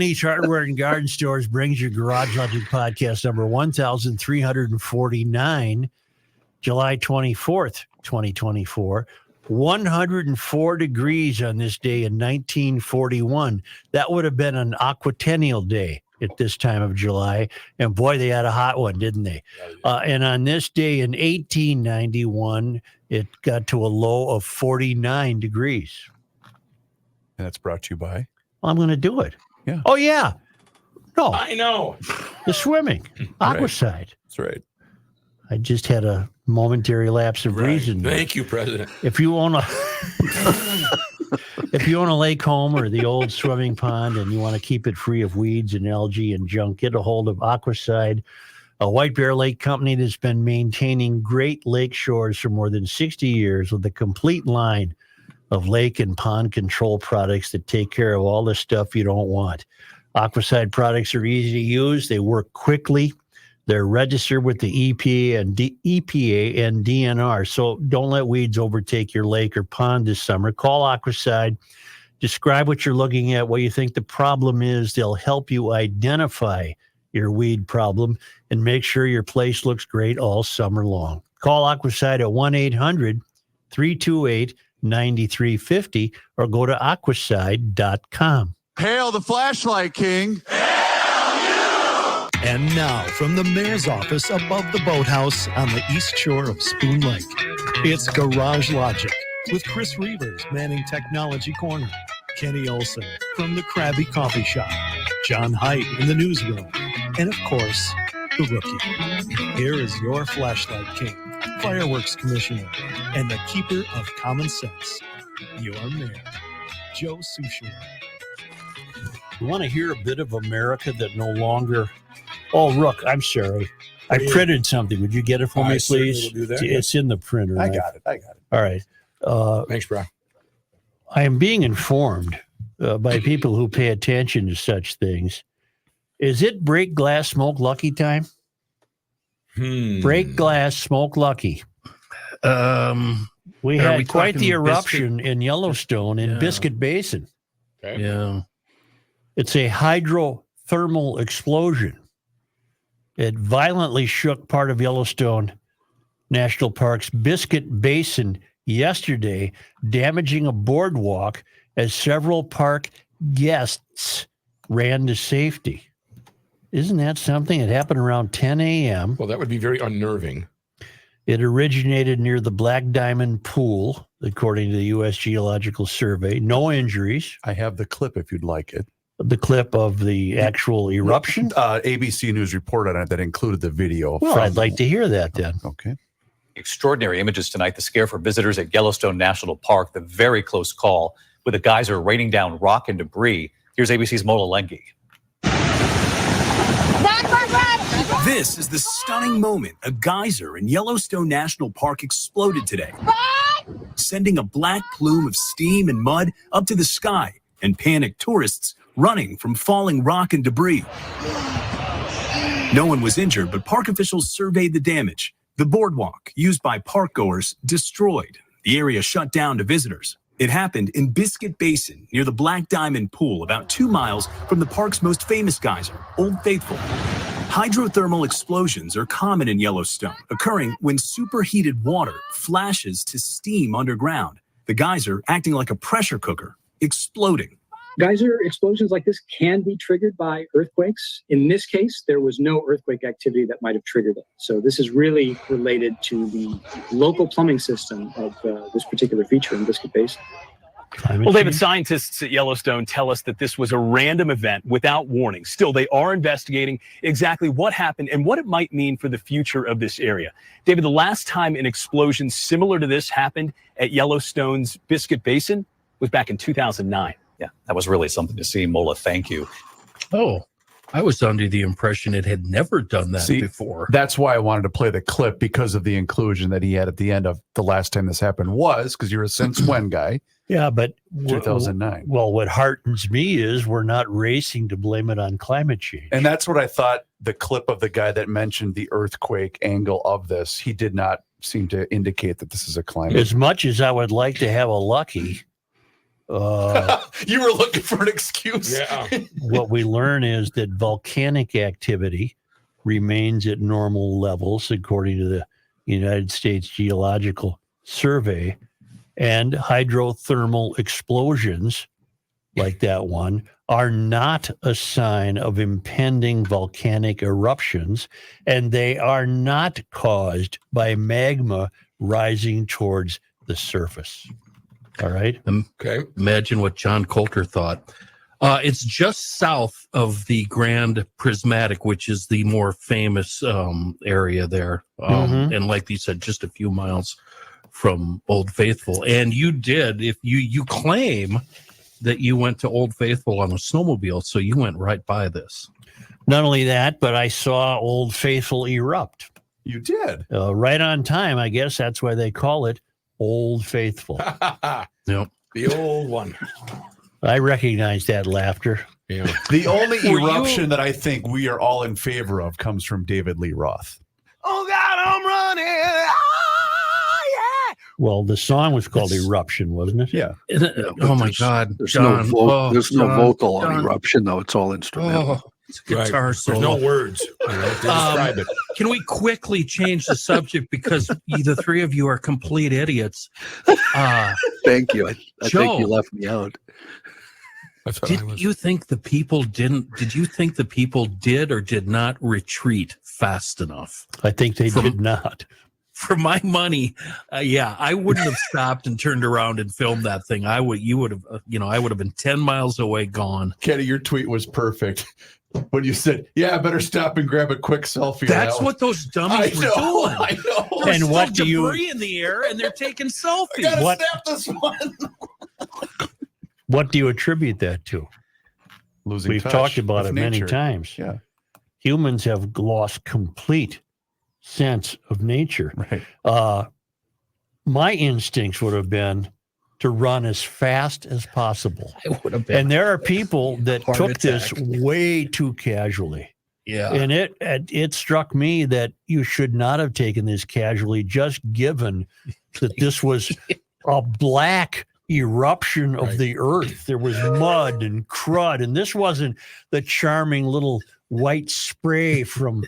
Each Hardware and Garden Stores brings you Garage Logic Podcast number 1349, July 24th, 2024. 104 degrees on this day in 1941. That would have been an Aquatennial day at this time of July. And boy, they had a hot one, didn't they? And on this day in 1891, it got to a low of 49 degrees. And that's brought to you by? Well, I'm going to do it. Yeah. Oh, yeah. No. I know. The swimming. Aquaside. That's right. I just had a momentary lapse of reason. Thank you, President. If you own a lake home or the old swimming pond and you want to keep it free of weeds and algae and junk, get a hold of Aquaside, a White Bear Lake company that's been maintaining great lake shores for more than 60 years with a complete line of lake and pond control products that take care of all the stuff you don't want. Aquaside products are easy to use. They work quickly. They're registered with the EPA and DNR, so don't let weeds overtake your lake or pond this summer. Call Aquaside. Describe what you're looking at, what you think the problem is. They'll help you identify your weed problem and make sure your place looks great all summer long. Call Aquaside at 1-800-328-9350 or go to aquaside.com. Hail the flashlight king. And now, from the mayor's office above the boathouse on the east shore of Spoon Lake, it's Garage Logic with Chris Reavers manning Technology Corner, Kenny Olson from the Krabby Coffee Shop, John Heidt in the newsroom, and of course, the rookie. Here is your flashlight king, fireworks commissioner, and the keeper of common sense, your mayor, Joe Souchere. You want to hear a bit of America that no longer... Oh, Rook, I'm sorry. I printed something. Would you get it for me, please? Will do that. It's in the printer. I got it. All right. Thanks, bro. I am being informed by people who pay attention to such things. Is it break glass, smoke lucky time? Break glass, smoke lucky. We had quite the eruption in Yellowstone in Biscuit Basin. Okay. Yeah. It's a hydrothermal explosion. It violently shook part of Yellowstone National Park's Biscuit Basin yesterday, damaging a boardwalk as several park guests ran to safety. Isn't that something? It happened around 10 a.m. Well, that would be very unnerving. It originated near the Black Diamond Pool, according to the U.S. Geological Survey. No injuries. I have the clip if you'd like it. The clip of the actual eruption? ABC News reported on it that included the video. Well, I'd like to hear that then. Okay. Extraordinary images tonight. The scare for visitors at Yellowstone National Park. The very close call with a geyser raining down rock and debris. Here's ABC's Mola Lengi. This is the stunning moment a geyser in Yellowstone National Park exploded today, sending a black plume of steam and mud up to the sky and panicked tourists running from falling rock and debris. No one was injured, but park officials surveyed the damage. The boardwalk, used by park goers, destroyed. The area shut down to visitors. It happened in Biscuit Basin, near the Black Diamond Pool, about 2 miles from the park's most famous geyser, Old Faithful. Hydrothermal explosions are common in Yellowstone, occurring when superheated water flashes to steam underground. The geyser, acting like a pressure cooker, exploding. Geyser explosions like this can be triggered by earthquakes. In this case, there was no earthquake activity that might have triggered it. So this is really related to the local plumbing system of this particular feature in Biscuit Basin. Well, David, scientists at Yellowstone tell us that this was a random event without warning. Still, they are investigating exactly what happened and what it might mean for the future of this area. David, the last time an explosion similar to this happened at Yellowstone's Biscuit Basin was back in 2009. Yeah, that was really something to see. Mola, thank you. Oh, I was under the impression it had never done that before. That's why I wanted to play the clip, because of the inclusion that he had at the end of the last time this happened was, because you're a since when guy. Yeah, but 2009. Well, what heartens me is we're not racing to blame it on climate change. And that's what I thought the clip of the guy that mentioned the earthquake angle of this, he did not seem to indicate that this is a climate. As much as I would like to have a lucky, You were looking for an excuse. Yeah. what we learn is that volcanic activity remains at normal levels, according to the United States Geological Survey, and hydrothermal explosions like that one are not a sign of impending volcanic eruptions, and they are not caused by magma rising towards the surface. All right. Okay. Imagine what John Coulter thought. It's just south of the Grand Prismatic, which is the more famous area there. And like you said, just a few miles from Old Faithful. And you did, if you claim that you went to Old Faithful on a snowmobile, so you went right by this. Not only that, but I saw Old Faithful erupt. You did. Right on time. I guess that's why they call it Old Faithful. Yep. The old one. I recognize that laughter. Yeah. The only eruption that I think we are all in favor of comes from David Lee Roth. Oh, God, I'm running. Well, the song was called Eruption, wasn't it? Yeah. Oh, my God. There's John, there's no John, vocal on John. Eruption, though. It's all instrumental. Oh, it's a guitar There's solo. no words to describe it. Can we quickly change the subject because the three of you are complete idiots? Thank you. I Joe, think you left me out. That's what I was. Did you think the people did or did not retreat fast enough? I think they did not. For my money, I wouldn't have stopped and turned around and filmed that thing. I would have been 10 miles away, gone. Kenny, your tweet was perfect. When you said, "Yeah, I better stop and grab a quick selfie." That's what those dummies were doing. I know. There's And what still do you- debris in the air, and they're taking selfies. I gotta What- snap this one. What do you attribute that to? Losing We've touch talked about with it many nature. times. Yeah. Humans have lost complete sense of nature. Right. My instincts would have been to run as fast as possible. I would have been. And there are people that Heart took attack. this way too casually. Yeah. And it struck me that you should not have taken this casually, just given that this was a black eruption of the earth. There was mud and crud, and this wasn't the charming little white spray from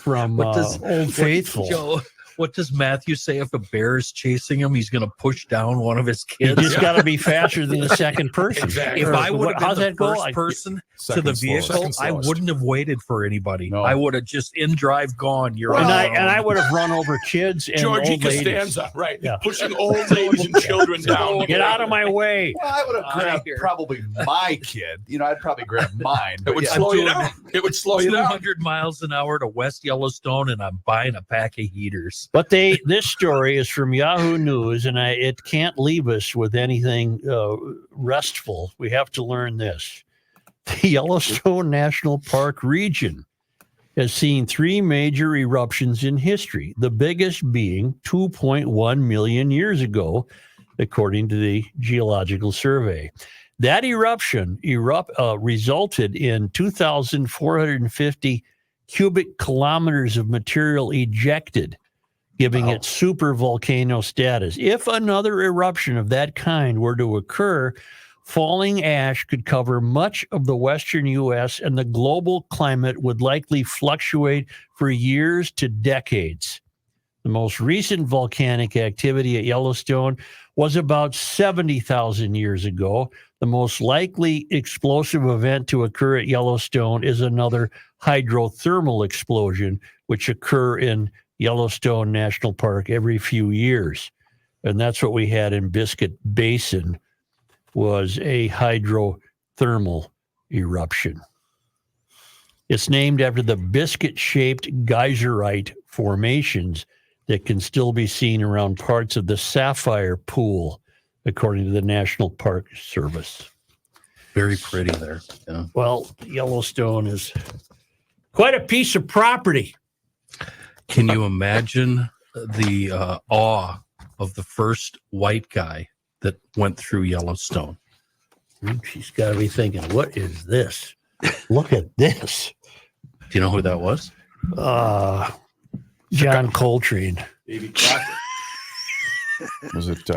Old Faithful. Joe, what does Matthew say if a bear is chasing him? He's going to push down one of his You kids. just got to be faster than the second person. Exactly. If Or I would have how's been the that go? first person to Second the slowest. vehicle, Second I slowest. wouldn't have waited for anybody. No. I would have just in drive gone. You're And on I your and own. I would have run over kids and Georgie old ladies. Costanza, right? Yeah. Pushing old ladies and children down. Get out of my way. Well, I would have grabbed here. probably my kid. I'd probably grab mine. It But would yeah. slow you doing down. It would slow you down. 200 miles an hour to West Yellowstone, and I'm buying a pack of heaters. But this story is from Yahoo News, and it can't leave us with anything restful. We have to learn this. The Yellowstone National Park region has seen 3 major eruptions in history, the biggest being 2.1 million years ago, according to the Geological Survey. That eruption resulted in 2,450 cubic kilometers of material ejected, giving it super volcano status. If another eruption of that kind were to occur, falling ash could cover much of the western U.S., and the global climate would likely fluctuate for years to decades. The most recent volcanic activity at Yellowstone was about 70,000 years ago. The most likely explosive event to occur at Yellowstone is another hydrothermal explosion, which occur in Yellowstone National Park every few years. And that's what we had in Biscuit Basin, was a hydrothermal eruption. It's named after the biscuit-shaped geyserite formations that can still be seen around parts of the Sapphire Pool, according to the National Park Service. Very pretty there. Yeah. Well, Yellowstone is quite a piece of property. Can you imagine the awe of the first white guy that went through Yellowstone? She's got to be thinking, what is this? Look at this. Do you know who that was? John Coltrane. Baby Crocker. Was it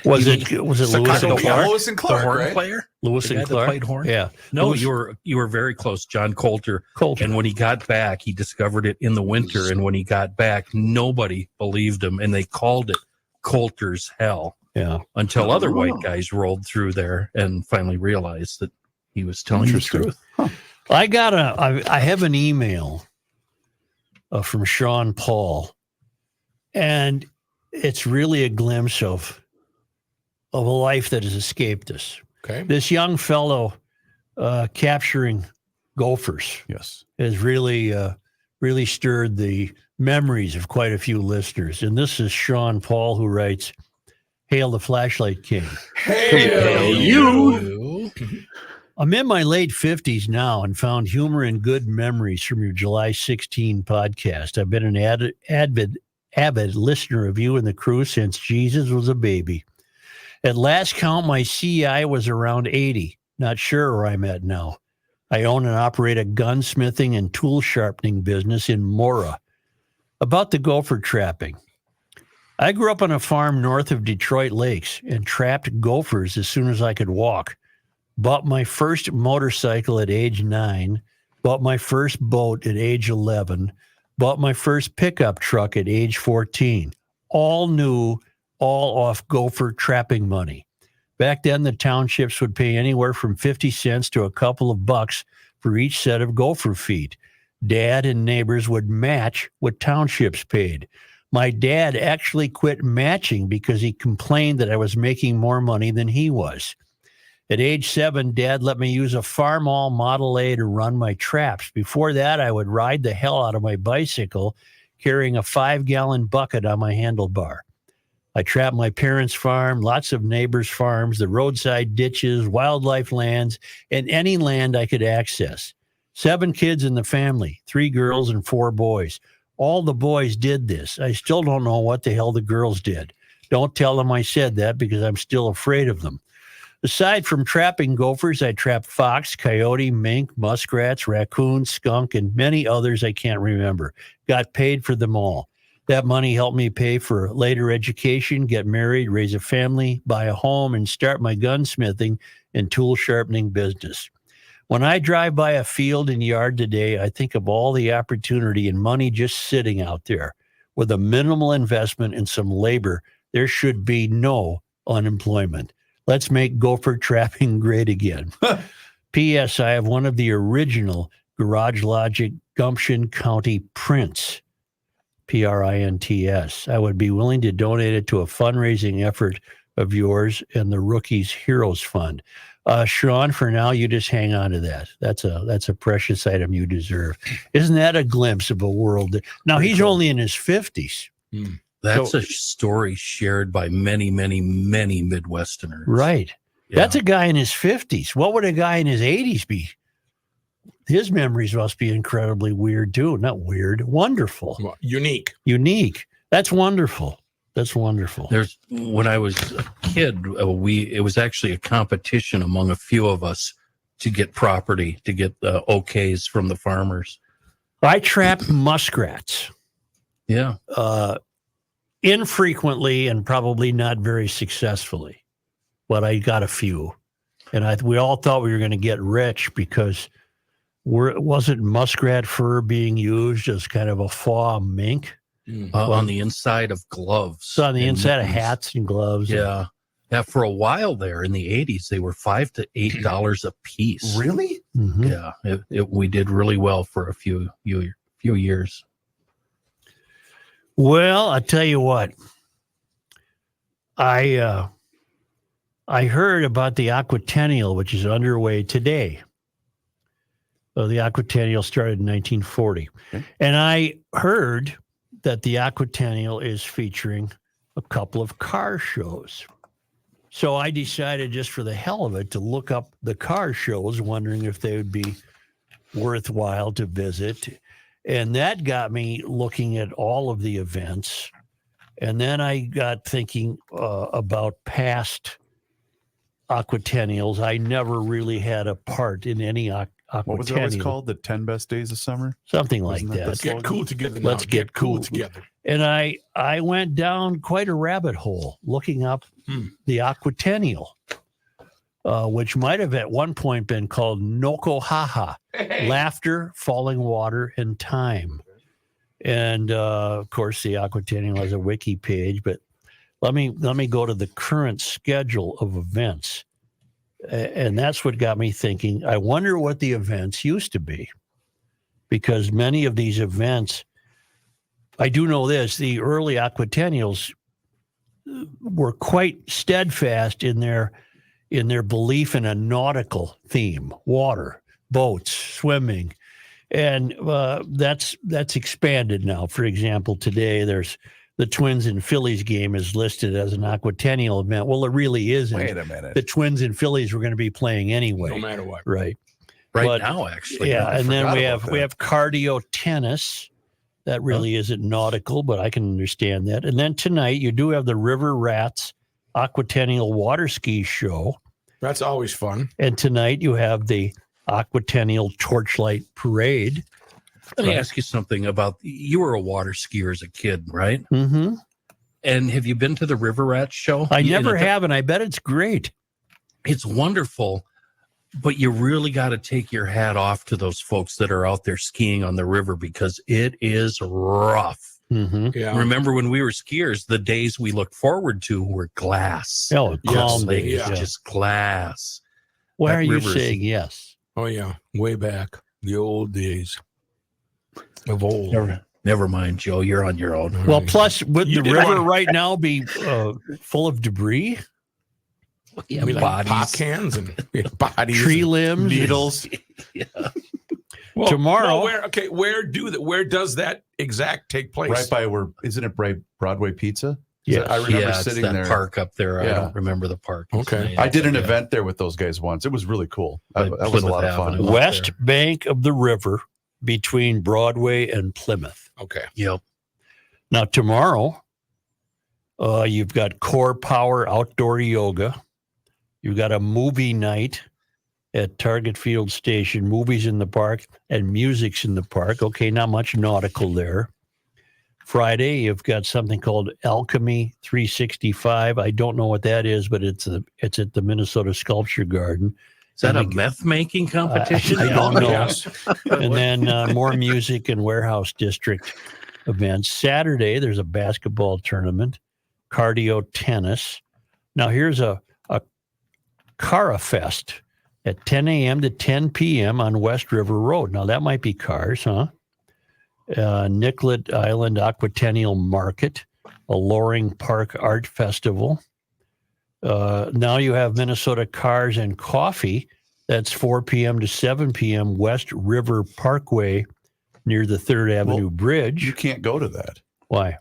Was it Lewis and Chicago? Clark? Lewis and The Clark, horn right? player? Lewis The and guy that Clark? played horn? Yeah. No, Lewis- you were very close, John Coulter. Coulter. And when he got back, he discovered it in the winter. And when he got back, nobody believed him, and they called it Coulter's Hell. Yeah. Until other white guys rolled through there and finally realized that he was telling the truth. I have an email from Sean Paul, and it's really a glimpse of a life that has escaped us. Okay. This young fellow capturing gophers Yes. has really stirred the memories of quite a few listeners. And this is Sean Paul, who writes, "Hail the Flashlight King. Hey, you. I'm in my late 50s now and found humor and good memories from your July 16 podcast. I've been an avid listener of you and the crew since Jesus was a baby. At last count, my CI was around 80. Not sure where I'm at now. I own and operate a gunsmithing and tool sharpening business in Mora. About the gopher trapping. I grew up on a farm north of Detroit Lakes and trapped gophers as soon as I could walk. Bought my first motorcycle at age 9, bought my first boat at age 11, bought my first pickup truck at age 14. All new, all off gopher trapping money. Back then, the townships would pay anywhere from 50 cents to a couple of bucks for each set of gopher feet. Dad and neighbors would match what townships paid. My dad actually quit matching because he complained that I was making more money than he was. At age 7, Dad let me use a Farmall Model A to run my traps. Before that, I would ride the hell out of my bicycle, carrying a 5-gallon bucket on my handlebar. I trapped my parents' farm, lots of neighbors' farms, the roadside ditches, wildlife lands, and any land I could access. 7 kids in the family, 3 girls and 4 boys. All the boys did this. I still don't know what the hell the girls did. Don't tell them I said that because I'm still afraid of them. Aside from trapping gophers, I trapped fox, coyote, mink, muskrats, raccoon, skunk, and many others I can't remember. Got paid for them all. That money helped me pay for later education, get married, raise a family, buy a home, and start my gunsmithing and tool sharpening business. When I drive by a field and yard today, I think of all the opportunity and money just sitting out there. With a minimal investment and some labor, there should be no unemployment. Let's make gopher trapping great again. P.S. I have one of the original Garage Logic Gumption County prints, Prints. I would be willing to donate it to a fundraising effort of yours and the Rookies Heroes Fund. Sean, for now, you just hang on to that. That's a precious item you deserve. Isn't that a glimpse of a world? Now, he's only in his 50s. That's a story shared by many, many, many Midwesterners. Right. Yeah. That's a guy in his 50s. What would a guy in his 80s be? His memories must be incredibly weird, too. Not weird, wonderful. Well, unique. Unique. That's wonderful. That's wonderful. When I was a kid, it was actually a competition among a few of us to get property, to get the okays from the farmers. I trapped muskrats. Yeah. Infrequently and probably not very successfully, but I got a few. And we all thought we were going to get rich because wasn't muskrat fur being used as kind of a faux mink? On the inside of gloves. So on the inside of hats and gloves. Yeah. Yeah. For a while there in the 80s, they were $5 to $8 a piece. Really? Mm-hmm. Yeah. We did really well for a few years. Well, I tell you what, I heard about the Aquatennial, which is underway today. The Aquatennial started in 1940. Okay. And I heard that the Aquatennial is featuring a couple of car shows. So I decided just for the hell of it to look up the car shows, wondering if they would be worthwhile to visit. And that got me looking at all of the events. And then I got thinking about past Aquatennials. I never really had a part in any Aquatennial. What was it always called? The 10 Best Days of Summer? Something like that. Let's get cool together. Let's get cool together. And I went down quite a rabbit hole looking up the Aquatennial, which might have at one point been called Nokohaha, laughter, falling water, and time. And of course, the Aquatennial has a wiki page, but let me go to the current schedule of events. And that's what got me thinking, I wonder what the events used to be. Because many of these events, I do know this, the early Aquatennials were quite steadfast in their belief in a nautical theme, water, boats, swimming. And that's expanded now. For example, today there's the Twins and Phillies game is listed as an Aquatennial event. Well, it really isn't. Wait a minute. The Twins and Phillies were going to be playing anyway. No matter what. Right. Right now, actually. Yeah, I and then forgot we about have cardio tennis. That really isn't nautical, but I can understand that. And then tonight you do have the River Rats Aquatennial water ski show. That's always fun. And tonight you have the Aquatennial Torchlight Parade. Let me ask you something about, you were a water skier as a kid, right? Mm-hmm. And have you been to the River Rats show? I never have, and I bet it's great. It's wonderful, but you really got to take your hat off to those folks that are out there skiing on the river because it is rough. Mm-hmm. Yeah. Remember when we were skiers, the days we looked forward to were glass. Oh, calm Lake days. is Yeah. just glass. Why That are you river's- saying yes? Oh yeah. Way back. The old days of old. Never mind, Joe. You're on your own. Well, plus, would You the did river one. right now be full of debris, Yeah, I mean, like bodies. pop cans and bodies, tree and limbs, needles. Well, Tomorrow- no, where does that exact take place? Right by where, isn't it Broadway Pizza? Yeah. I remember Yeah, it's sitting that there. park up there. I Yeah. don't remember the park. It's Okay. named, I did an yeah. event there with those guys once. It was really cool. Like That was a Plymouth lot of fun. Avenue. west bank of the river between Broadway and Plymouth. Okay. Yep. Now, tomorrow, you've got Core Power Outdoor Yoga. You've got a movie night at Target Field Station, movies in the park and music's in the park. Okay, not much nautical there. Friday, you've got something called Alchemy 365. I don't know what that is, but it's at the Minnesota Sculpture Garden. Is that a And meth making competition? I don't know. Yes. And then more music and warehouse district events. Saturday, there's a basketball tournament, cardio tennis. Now, here's a Cara Fest at 10 a.m. to 10 p.m. on West River Road. Now, that might be cars, huh? Nicollet Island Aquatennial Market, a Loring Park Art Festival. Now you have Minnesota Cars and Coffee. That's 4 p.m. to 7 p.m. West River Parkway near the 3rd Avenue Bridge. You can't go to that. Why?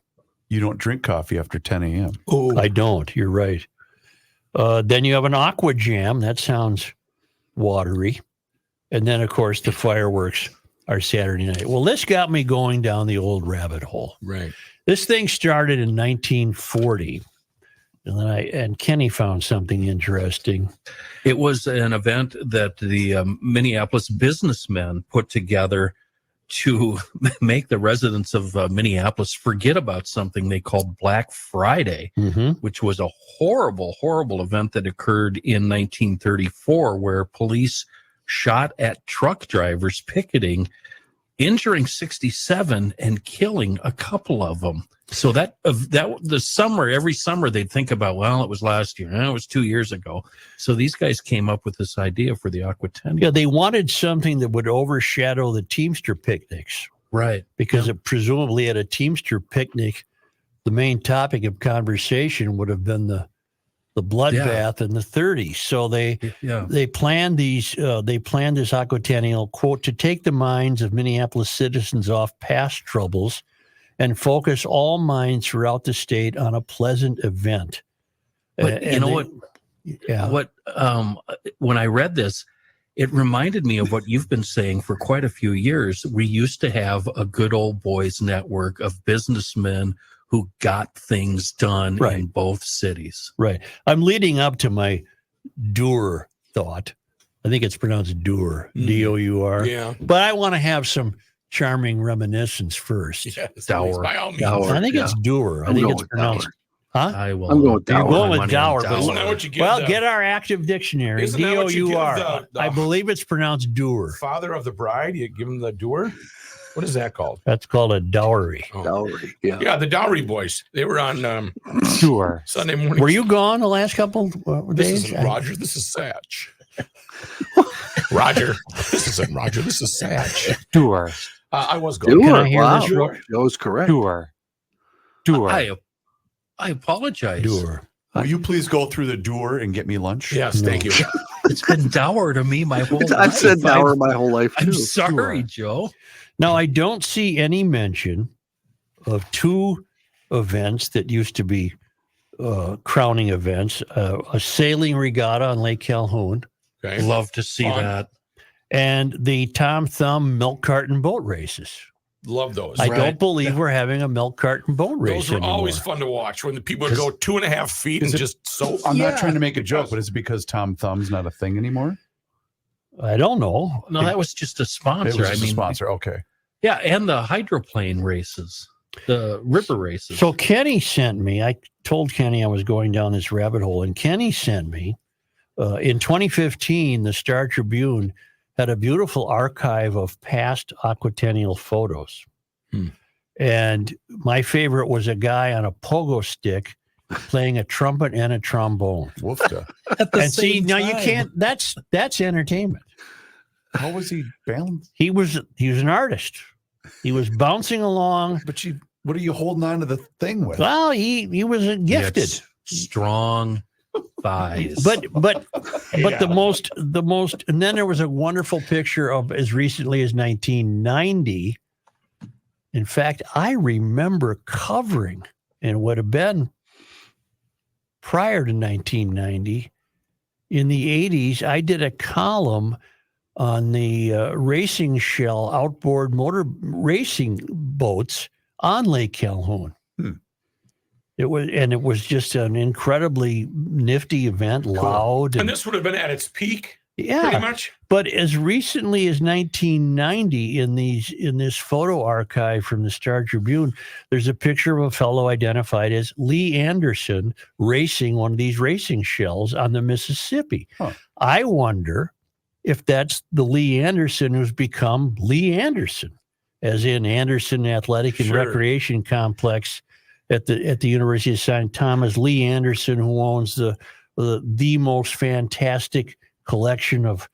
You don't drink coffee after 10 a.m. Oh, I don't. You're right. Then you have an Aqua Jam. That sounds watery. And then, of course, the fireworks are Saturday night. Well, this got me going down the old rabbit hole. right. This thing started in 1940. And then and Kenny found something interesting. It was an event that the Minneapolis businessmen put together to make the residents of Minneapolis forget about something they called Black Friday, which was a horrible, horrible event that occurred in 1934, where police shot at truck drivers picketing, injuring 67 and killing a couple of them. So that the summer, every summer they'd think about, well, it was last year, it was 2 years ago. So these guys came up with this idea for the Aquatennial. Yeah, they wanted something that would overshadow the Teamster picnics, Right. because it presumably at a Teamster picnic, the main topic of conversation would have been the bloodbath in the 30s. So they planned these. They planned this Aquatennial, quote, to take the minds of Minneapolis citizens off past troubles and focus all minds throughout the state on a pleasant event. But you know what? Yeah. What when I read this, it reminded me of what you've been saying for quite a few years. We used to have a good old boys network of businessmen who got things done in both cities. Right. I'm leading up to my dour thought. I think it's pronounced dour, D-O-U-R. Yeah. But I want to have some charming reminiscence first. Yes, Dower. please, by all means. Dower. I think it's Doer. I I'm think going it's with pronounced. Dower. Huh? I will. I'm going with You're Dower. going with money on Dower, but Isn't that what you give Well, the get our active dictionary. Isn't that what you give D-O-U-R. the- I believe it's pronounced Doer. father of the bride? You give him the doer? What is that called? That's called a dowry. Oh. Dowry. Yeah. Yeah, the Dowry Boys. They were on Sure. Sunday morning. Were you gone the last couple This days? isn't Roger. This is Satch. Roger. This isn't Roger. This is Satch. Doer. I was going. Can I Doer. hear Wow. this real- Joe's correct. Doer. Doer. I apologize. Doer. Will you please go through the doer and get me lunch? Yes, No. thank you. It's been Dower to me my whole life. I've said Dower my whole life too. I'm sorry, Doer. Joe. Now, I don't see any mention of two events that used to be crowning events, a sailing regatta on Lake Calhoun Okay. Love to see Fun. that. and the Tom Thumb milk carton boat races. Love those. I Right. don't believe we're having a milk carton boat race Those were anymore. always fun to watch when the people would go 2.5 feet and Is it- just so. I'm Yeah. not trying to make a joke, but it's because Tom Thumb's not a thing anymore. I don't know. No, that was just a It sponsor. was I just mean, a sponsor. Okay. yeah, and the hydroplane races, the river races. So Kenny sent me, I told Kenny I was going down this rabbit hole, and Kenny sent me, in 2015, the Star Tribune had a beautiful archive of past Aquatennial photos. And my favorite was a guy on a pogo stick playing a trumpet and a trombone. Woofda. At the And see, same now you time. can't, that's entertainment. How was he balanced? He was an artist. He was bouncing along. But what are you holding on to the thing with? Well, he was He had gifted. strong thighs. But the most, and then there was a wonderful picture of as recently as 1990. In fact, I remember covering, and it would have been prior to 1990, in the 80s, I did a column on the racing shell outboard motor racing boats on Lake Calhoun. It was just an incredibly nifty event, loud. And this would have been at its peak, Yeah, pretty much. but as recently as 1990, in this photo archive from the Star Tribune, there's a picture of a fellow identified as Lee Anderson racing one of these racing shells on the Mississippi. Huh. I wonder if that's the Lee Anderson who's become Lee Anderson, as in Anderson Athletic and Sure. Recreation Complex at the University of St. Thomas. Lee Anderson, who owns the most fantastic collection of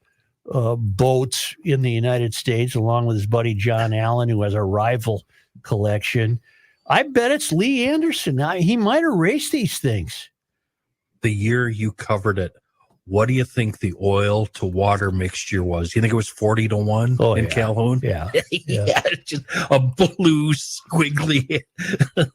boats in the United States, along with his buddy John Allen, who has a rival collection. I bet it's Lee Anderson. He might have raced these things. the year you covered it, what do you think the oil to water mixture was? You think it was 40-1 in Calhoun? Yeah. Yeah, it's just a blue squiggly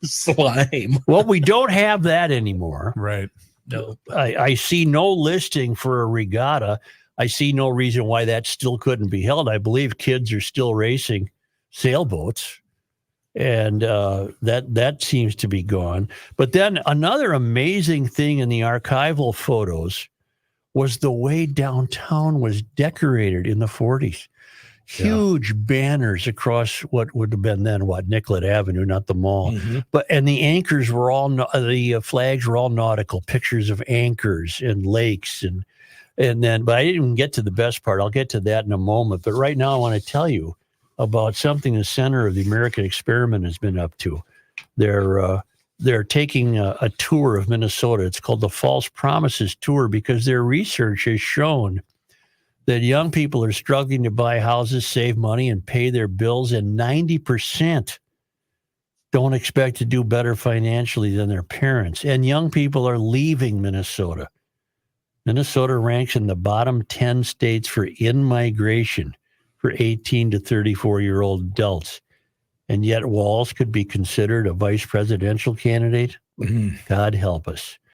slime. Well, we don't have that anymore. Right. No, I see no listing for a regatta. I see no reason why that still couldn't be held. I believe kids are still racing sailboats, and that seems to be gone. But then another amazing thing in the archival photos was the way downtown was decorated in the 40s. Huge banners across what would have been then Nicollet Avenue, not the mall. And the anchors were all the flags were all nautical, pictures of anchors and lakes and then. But I didn't even get to the best part. I'll get to that in a moment. But right now, I want to tell you about something the Center of the American Experiment has been up to. They're taking a tour of Minnesota. It's called the False Promises Tour because their research has shown that young people are struggling to buy houses, save money, and pay their bills, and 90% don't expect to do better financially than their parents. And young people are leaving Minnesota. Minnesota ranks in the bottom 10 states for in-migration for 18 to 34-year-old adults. And yet Walz could be considered a vice presidential candidate. God help us.